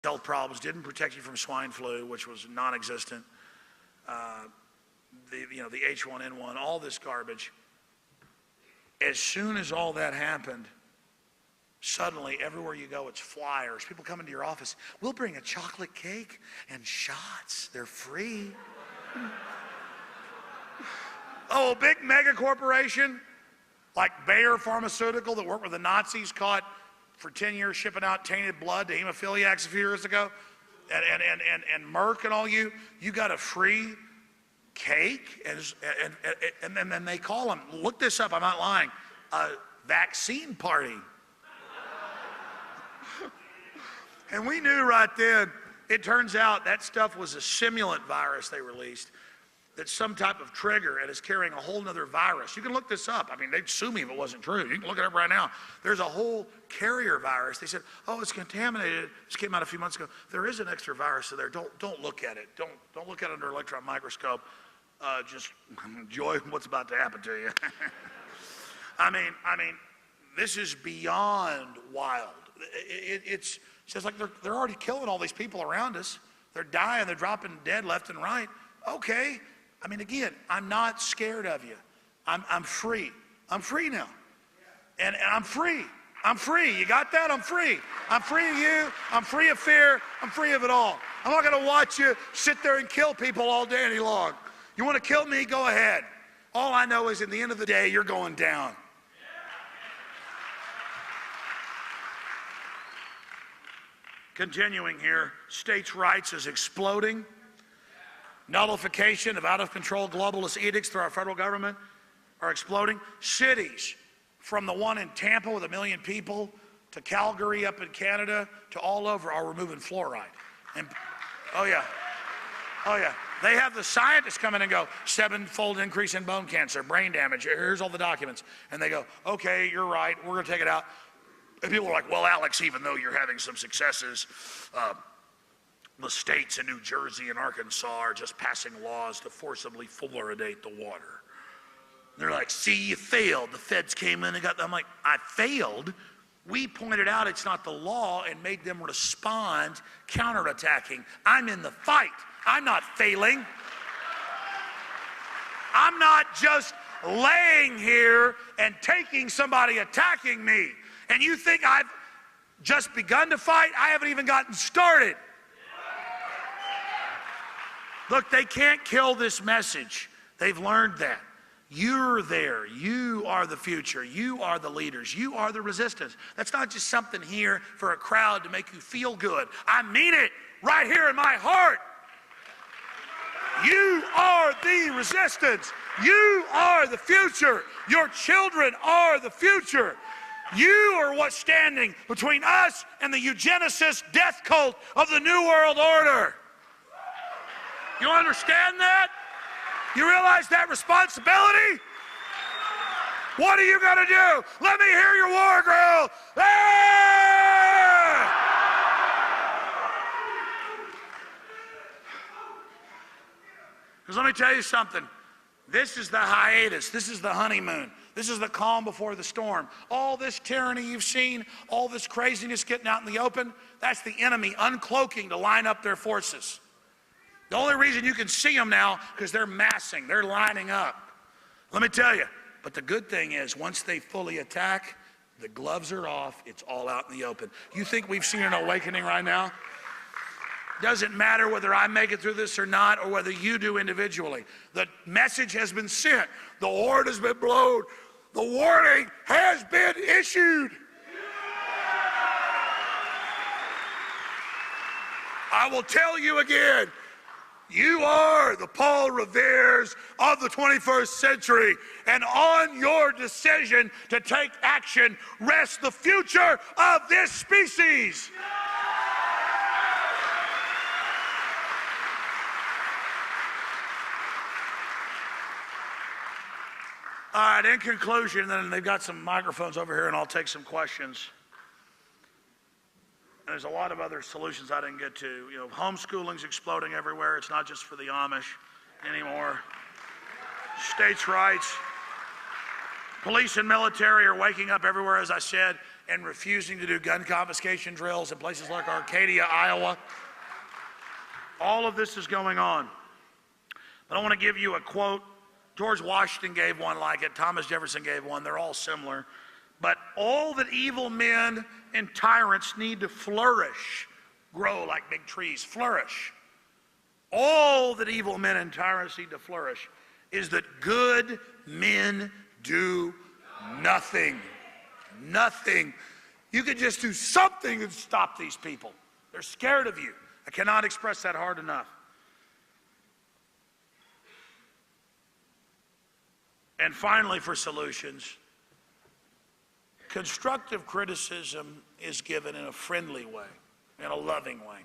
health problems, didn't protect you from swine flu, which was non-existent, the H1N1, all this garbage. As soon as all that happened, suddenly everywhere you go, it's flyers. People come into your office, we'll bring a chocolate cake and shots. They're free. Oh, a big mega corporation like Bayer Pharmaceutical that worked with the Nazis, caught for 10 years shipping out tainted blood to hemophiliacs a few years ago, and Merck and all you got a free cake, and then they call them, look this up, I'm not lying, a vaccine party. And we knew right then, it turns out that stuff was a simulant virus they released that's some type of trigger and is carrying a whole nother virus. You can look this up. I mean, they'd sue me if it wasn't true. You can look it up right now. There's a whole carrier virus. They said, oh, it's contaminated. This came out a few months ago. There is an extra virus in there. Don't look at it. Don't look at it under an electron microscope. Just enjoy what's about to happen to you. I mean, this is beyond wild. It's just like they're already killing all these people around us. They're dying. They're dropping dead left and right. Okay. I mean, again, I'm not scared of you. I'm free. I'm free now. And I'm free. I'm free. You got that? I'm free. I'm free of you. I'm free of fear. I'm free of it all. I'm not going to watch you sit there and kill people all day any long. You want to kill me? Go ahead. All I know is, in the end of the day, you're going down. Continuing here, states' rights is exploding. Nullification of out-of-control globalist edicts through our federal government are exploding. Cities, from the one in Tampa with 1 million people to Calgary up in Canada to all over, are removing fluoride. And oh yeah. They have the scientists come in and go, 7-fold increase in bone cancer, brain damage. Here's all the documents. And they go, okay, you're right. We're going to take it out. And people are like, well, Alex, even though you're having some successes, the states in New Jersey and Arkansas are just passing laws to forcibly fluoridate the water. They're like, see, you failed. The feds came in and got them. I'm like, I failed? We pointed out it's not the law and made them respond counterattacking. I'm in the fight. I'm not failing. I'm not just laying here and taking somebody attacking me. And you think I've just begun to fight? I haven't even gotten started. Look, they can't kill this message. They've learned that. You're there. You are the future. You are the leaders. You are the resistance. That's not just something here for a crowd to make you feel good. I mean it right here in my heart. You are the resistance. You are the future. Your children are the future. You are what's standing between us and the eugenicist death cult of the New World Order. You understand that? You realize that responsibility? What are you going to do? Let me hear your war growl. Ah! Because let me tell you something. This is the hiatus. This is the honeymoon. This is the calm before the storm. All this tyranny you've seen, all this craziness getting out in the open, that's the enemy uncloaking to line up their forces. The only reason you can see them now, because they're massing, they're lining up. Let me tell you, but the good thing is, once they fully attack, the gloves are off, it's all out in the open. You think we've seen an awakening right now? Doesn't matter whether I make it through this or not, or whether you do individually. The message has been sent. The horn has been blown. The warning has been issued. I will tell you again, you are the Paul Reveres of the 21st century, and on your decision to take action rests the future of this species. All right, in conclusion, then they've got some microphones over here, and I'll take some questions. And there's a lot of other solutions I didn't get to. You know, homeschooling's exploding everywhere. It's not just for the Amish anymore. States' rights. Police and military are waking up everywhere, as I said, and refusing to do gun confiscation drills in places like Arcadia, Iowa. All of this is going on. But I want to give you a quote. George Washington gave one like it. Thomas Jefferson gave one. They're all similar. But all that evil men and tyrants need to flourish, grow like big trees, flourish. All that evil men and tyrants need to flourish is that good men do nothing. Nothing. You could just do something to stop these people. They're scared of you. I cannot express that hard enough. And finally, for solutions, constructive criticism is given in a friendly way, in a loving way.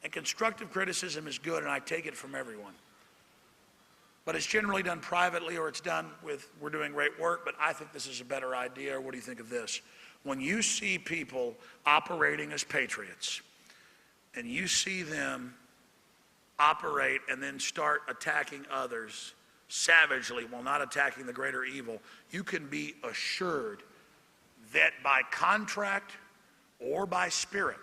And constructive criticism is good, and I take it from everyone. But it's generally done privately, or it's done with, we're doing great work, but I think this is a better idea. Or what do you think of this? When you see people operating as patriots, and you see them operate and then start attacking others savagely while not attacking the greater evil, you can be assured that by contract or by spirit,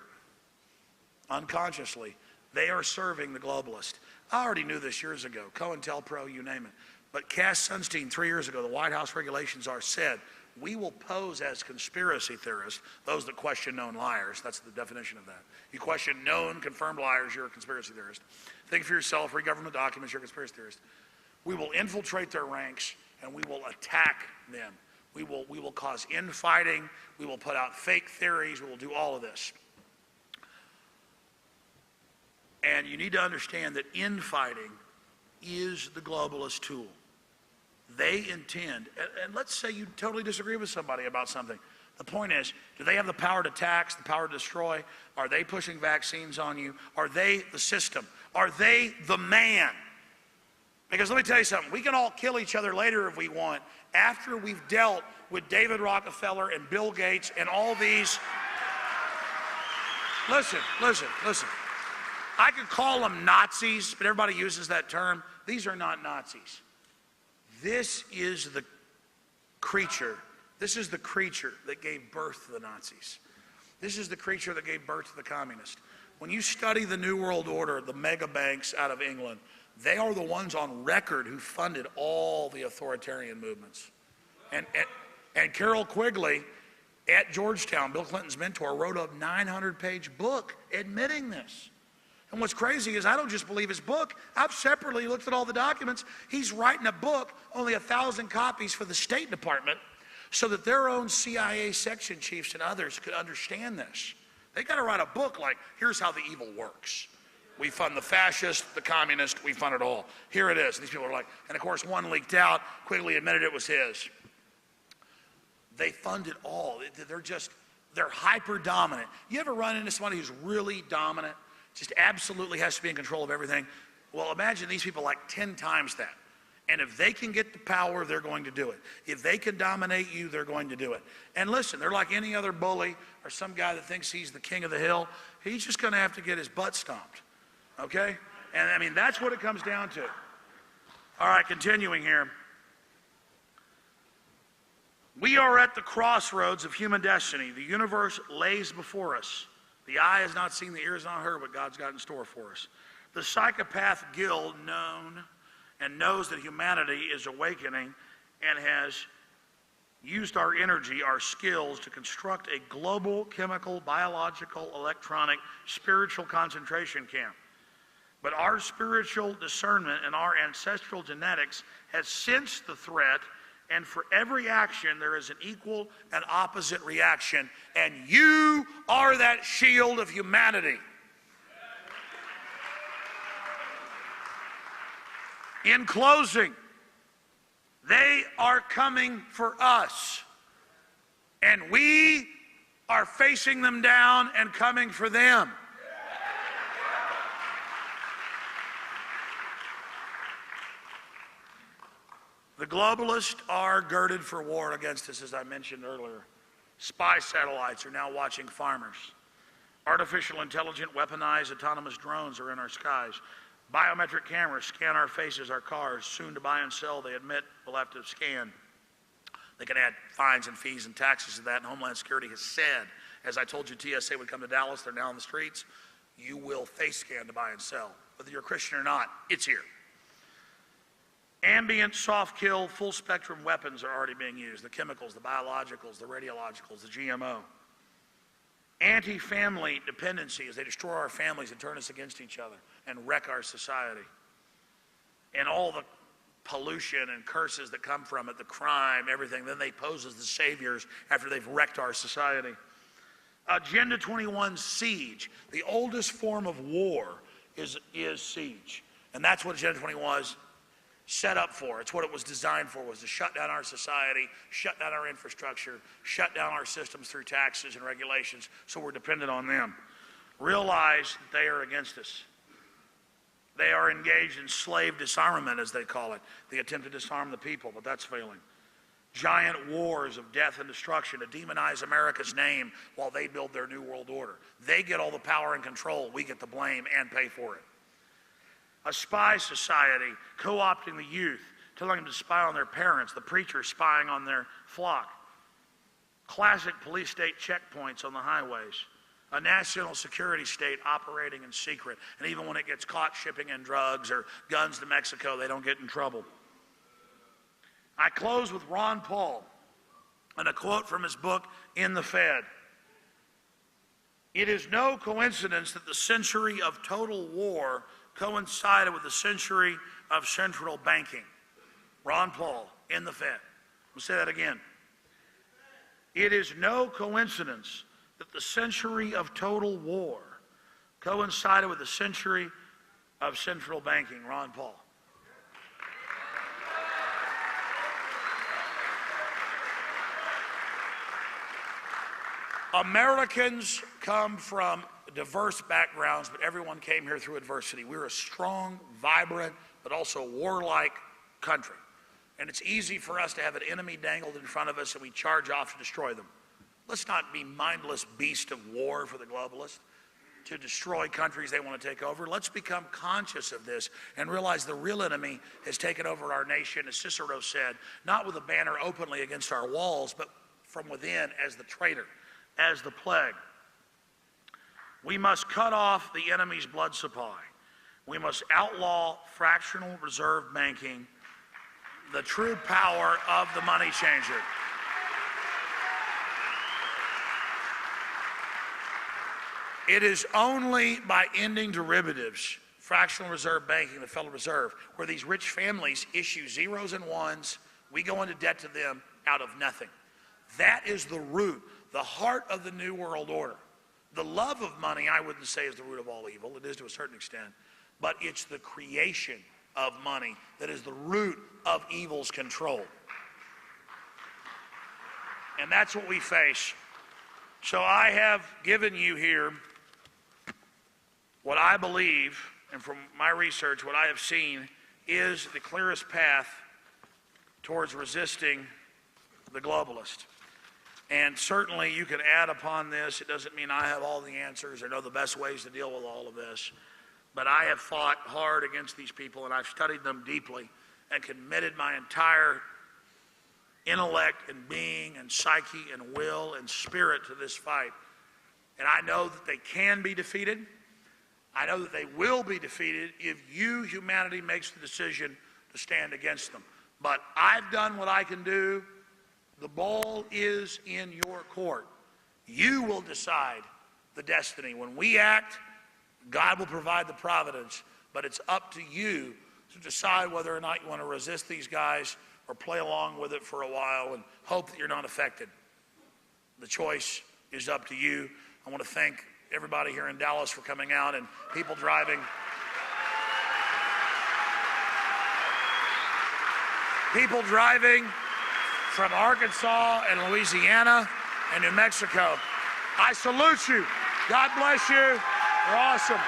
unconsciously, they are serving the globalist. I already knew this years ago, COINTELPRO, you name it. But Cass Sunstein, 3 years ago, the White House regulations are said, we will pose as conspiracy theorists, those that question known liars. That's the definition of that. You question known, confirmed liars, you're a conspiracy theorist. Think for yourself, read government documents, you're a conspiracy theorist. We will infiltrate their ranks and we will attack them. We will cause infighting, we will put out fake theories, we will do all of this. And you need to understand that infighting is the globalist tool. They intend, and let's say you totally disagree with somebody about something. The point is, do they have the power to tax, the power to destroy? Are they pushing vaccines on you? Are they the system? Are they the man? Because let me tell you something, we can all kill each other later if we want, after we've dealt with David Rockefeller and Bill Gates and all these. Listen. I could call them Nazis, but everybody uses that term. These are not Nazis. This is the creature. This is the creature that gave birth to the Nazis. This is the creature that gave birth to the communists. When you study the New World Order, the mega banks out of England, they are the ones on record who funded all the authoritarian movements. And Carol Quigley at Georgetown, Bill Clinton's mentor, wrote a 900-page book admitting this. And what's crazy is I don't just believe his book. I've separately looked at all the documents. He's writing a book, only 1,000 copies for the State Department, so that their own CIA section chiefs and others could understand this. They got to write a book like, here's how the evil works. We fund the fascist, the communist, we fund it all. Here it is. These people are like, and of course one leaked out, Quigley admitted it was his. They fund it all. They're hyper dominant. You ever run into somebody who's really dominant? Just absolutely has to be in control of everything. Well, imagine these people like 10 times that. And if they can get the power, they're going to do it. If they can dominate you, they're going to do it. And listen, they're like any other bully or some guy that thinks he's the king of the hill. He's just going to have to get his butt stomped. Okay? And I mean, that's what it comes down to. All right, continuing here. We are at the crossroads of human destiny. The universe lays before us. The eye has not seen, the ear has not heard what God's got in store for us. The psychopath guild knows that humanity is awakening and has used our energy, our skills to construct a global chemical, biological, electronic, spiritual concentration camp. But our spiritual discernment and our ancestral genetics has sensed the threat, and for every action there is an equal and opposite reaction, and you are that shield of humanity. In closing, they are coming for us, and we are facing them down and coming for them. The globalists are girded for war against us, as I mentioned earlier. Spy satellites are now watching farmers. Artificial intelligent weaponized autonomous drones are in our skies. Biometric cameras scan our faces, our cars, soon to buy and sell, they admit, will have to scan. They can add fines and fees and taxes to that, and Homeland Security has said, as I told you TSA would come to Dallas, they're now in the streets, you will face scan to buy and sell. Whether you're a Christian or not, it's here. Ambient, soft kill, full spectrum weapons are already being used. The chemicals, the biologicals, the radiologicals, the GMO. Anti-family dependency as they destroy our families and turn us against each other and wreck our society. And all the pollution and curses that come from it, the crime, everything, then they pose as the saviors after they've wrecked our society. Agenda 21 siege. The oldest form of war is siege. And that's what Agenda 21 was set up for. It's what it was designed for, was to shut down our society, shut down our infrastructure, shut down our systems through taxes and regulations, so we're dependent on them. Realize that they are against us. They are engaged in slave disarmament, as they call it. They attempt to disarm the people, but that's failing. Giant wars of death and destruction to demonize America's name while they build their new world order. They get all the power and control. We get the blame and pay for it. A spy society co-opting the youth, telling them to spy on their parents, the preachers spying on their flock. Classic police state checkpoints on the highways. A national security state operating in secret. And even when it gets caught shipping in drugs or guns to Mexico, they don't get in trouble. I close with Ron Paul and a quote from his book, In the Fed. It is no coincidence that the century of total war coincided with the century of central banking. Ron Paul, In the Fed. We'll say that again. It is no coincidence that the century of total war coincided with the century of central banking. Ron Paul. Americans come from diverse backgrounds, but everyone came here through adversity. We're a strong, vibrant, but also warlike country. And it's easy for us to have an enemy dangled in front of us and we charge off to destroy them. Let's not be mindless beasts of war for the globalists to destroy countries they want to take over. Let's become conscious of this and realize the real enemy has taken over our nation, as Cicero said, not with a banner openly against our walls, but from within as the traitor, as the plague. We must cut off the enemy's blood supply. We must outlaw fractional reserve banking, the true power of the money changer. It is only by ending derivatives, fractional reserve banking, the Federal Reserve, where these rich families issue zeros and ones, we go into debt to them out of nothing. That is the root, the heart of the New World Order. The love of money, I wouldn't say, is the root of all evil. It is to a certain extent. But it's the creation of money that is the root of evil's control. And that's what we face. So I have given you here what I believe, and from my research, what I have seen is the clearest path towards resisting the globalist. And certainly you can add upon this. It doesn't mean I have all the answers or know the best ways to deal with all of this. But I have fought hard against these people, and I've studied them deeply and committed my entire intellect and being and psyche and will and spirit to this fight. And I know that they can be defeated. I know that they will be defeated if you, humanity, makes the decision to stand against them. But I've done what I can do. The ball is in your court. You will decide the destiny. When we act, God will provide the providence, but it's up to you to decide whether or not you want to resist these guys or play along with it for a while and hope that you're not affected. The choice is up to you. I want to thank everybody here in Dallas for coming out and people driving. People driving from Arkansas and Louisiana and New Mexico. I salute you. God bless you. You're awesome.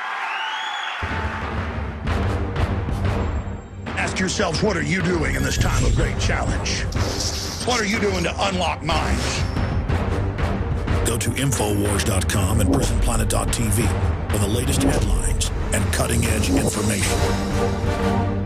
Ask yourselves, what are you doing in this time of great challenge? What are you doing to unlock minds? Go to Infowars.com and PrisonPlanet.tv for the latest headlines and cutting-edge information.